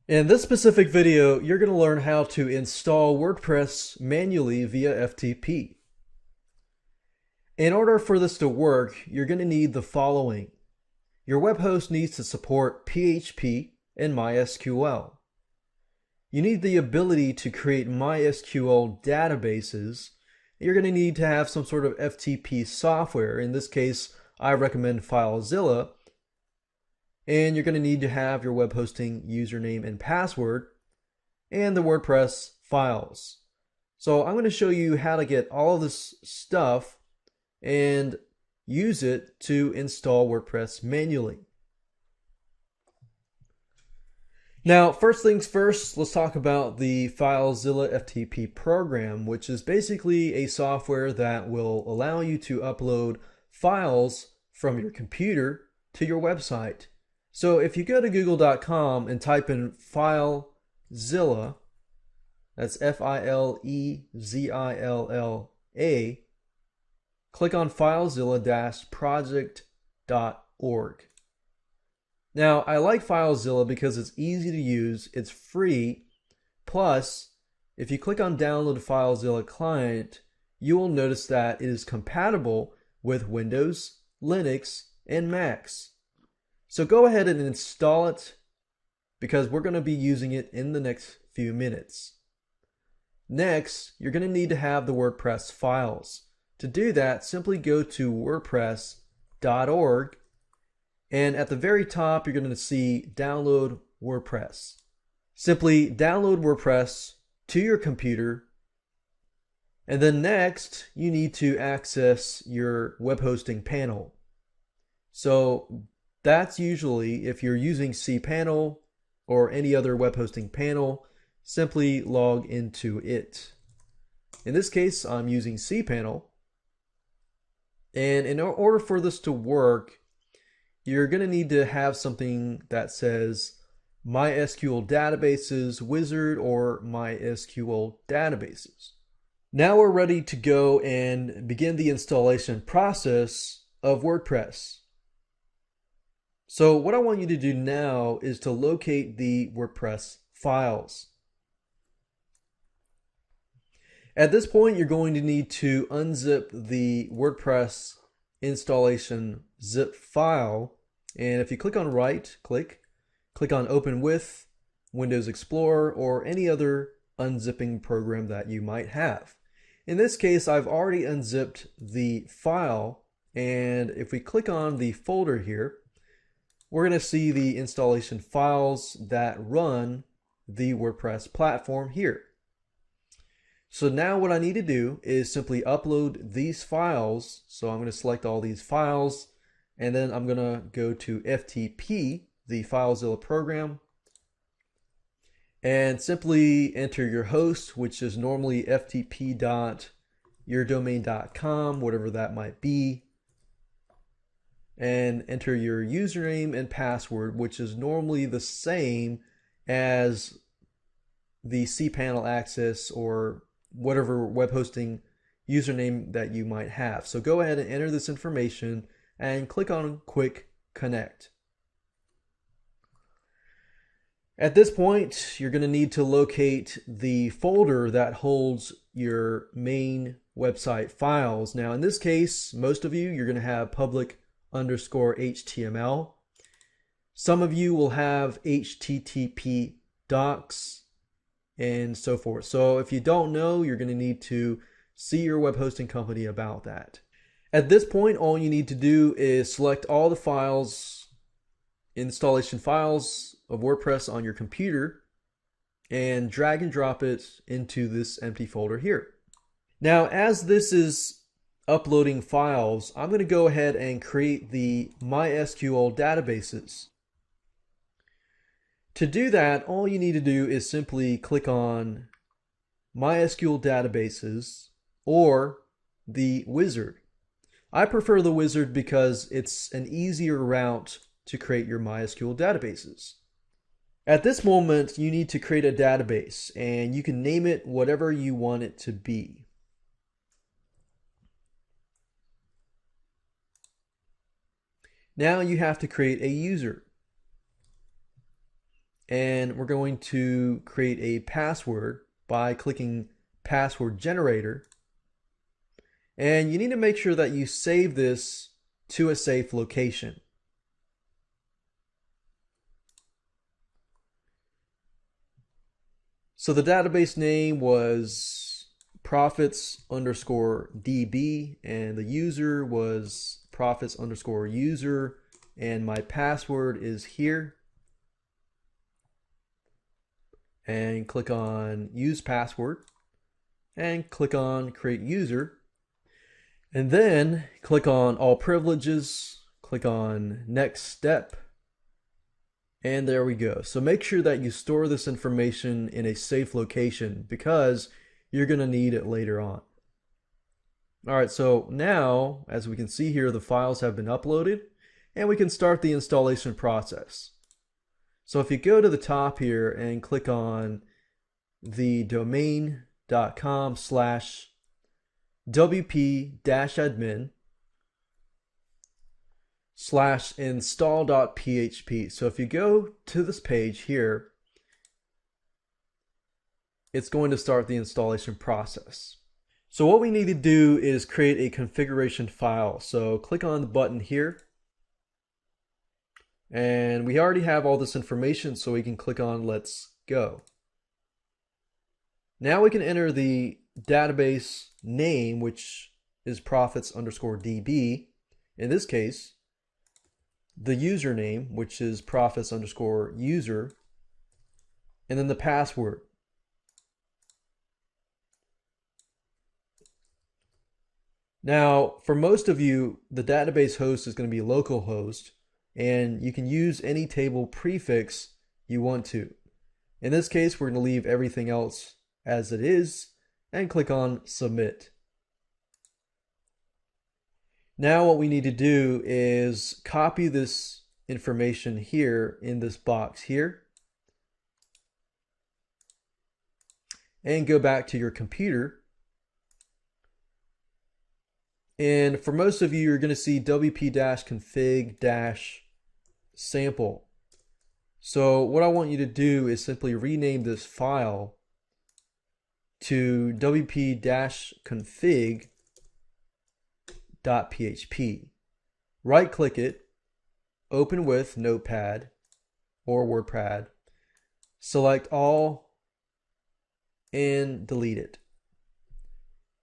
In this specific video, you're going to learn how to install WordPress manually via FTP. In order for this to work, you're going to need the following. Your web host needs to support PHP and MySQL. You need the ability to create MySQL databases. You're going to need to have some sort of FTP software. In this case, I recommend FileZilla. And you're going to need to have your web hosting username and password and the WordPress files. So I'm going to show you how to get all of this stuff and use it to install WordPress manually. Now, first things first, let's talk about the FileZilla FTP program, which is basically a software that will allow you to upload files from your computer to your website. So if you go to google.com and type in FileZilla, that's FileZilla, click on FileZilla-project.org. Now, I like FileZilla because it's easy to use, it's free, plus, if you click on Download FileZilla Client, you will notice that it is compatible with Windows, Linux, and Macs. So go ahead and install it because we're going to be using it in the next few minutes. Next, you're going to need to have the WordPress files. To do that, simply go to wordpress.org, and at the very top, you're going to see Download WordPress. Simply download WordPress to your computer, and then next, you need to access your web hosting panel. So that's usually, if you're using cPanel or any other web hosting panel, simply log into it. In this case, I'm using cPanel. And in order for this to work, you're going to need to have something that says MySQL Databases Wizard or MySQL Databases. Now we're ready to go and begin the installation process of WordPress. So what I want you to do now is to locate the WordPress files. At this point, you're going to need to unzip the WordPress installation zip file. And if you click on click on Open with Windows Explorer or any other unzipping program that you might have. In this case, I've already unzipped the file. And if we click on the folder here, we're going to see the installation files that run the WordPress platform here. So now what I need to do is simply upload these files. So I'm going to select all these files, and then I'm going to go to FTP, the FileZilla program, and simply enter your host, which is normally ftp.yourdomain.com, whatever that might be, and enter your username and password, which is normally the same as the cPanel access or whatever web hosting username that you might have. So go ahead and enter this information and click on Quick Connect. At this point, you're going to need to locate the folder that holds your main website files. Now, in this case, most of you, you're going to have public_HTML. Some of you will have HTTP docs and so forth. So if you don't know, you're going to need to see your web hosting company about that. At this point, all you need to do is select all the files, installation files of WordPress on your computer, and drag and drop it into this empty folder here. Now, as this is uploading files, I'm going to go ahead and create the MySQL databases. To do that, all you need to do is simply click on MySQL Databases or the wizard. I prefer the wizard because it's an easier route to create your MySQL databases. At this moment, you need to create a database, and you can name it whatever you want it to be. Now you have to create a user. and we're going to create a password by clicking password generator. And you need to make sure that you save this to a safe location. So the database name was profits_db, and the user was profits_user, and my password is here. And click on use password and click on create user, and then click on all privileges, click on next step, and there we go. So make sure that you store this information in a safe location because you're going to need it later on. All right, so now as we can see here, the files have been uploaded and we can start the installation process. So if you go to the top here and click on the domain.com/wp-admin/install.php. So if you go to this page here, it's going to start the installation process. So what we need to do is create a configuration file. So click on the button here. And we already have all this information, so we can click on let's go. Now we can enter the database name, which is profits_db. In this case, the username, which is profits_user, and then the password. Now, for most of you, the database host is going to be localhost, and you can use any table prefix you want to. In this case, we're going to leave everything else as it is and click on submit. Now what we need to do is copy this information here in this box here and go back to your computer. And for most of you, you're going to see wp-config-sample. So what I want you to do is simply rename this file to wp-config.php. Right click it, open with Notepad or WordPress, select all, and delete it.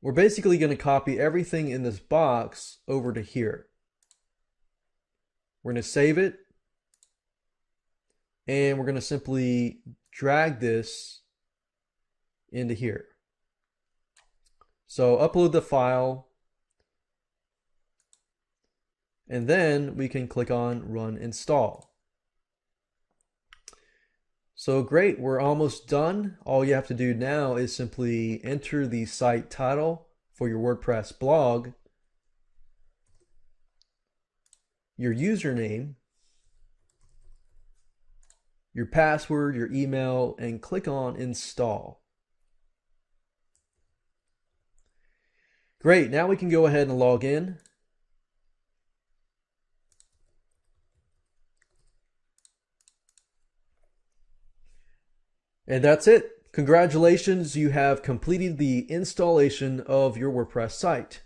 We're basically going to copy everything in this box over to here. We're going to save it, and we're going to simply drag this into here. So upload the file, and then we can click on run install. So great, we're almost done. All you have to do now is simply enter the site title for your WordPress blog, your username, your password, your email, and click on install. Great, now we can go ahead and log in. And that's it. Congratulations, you have completed the installation of your WordPress site.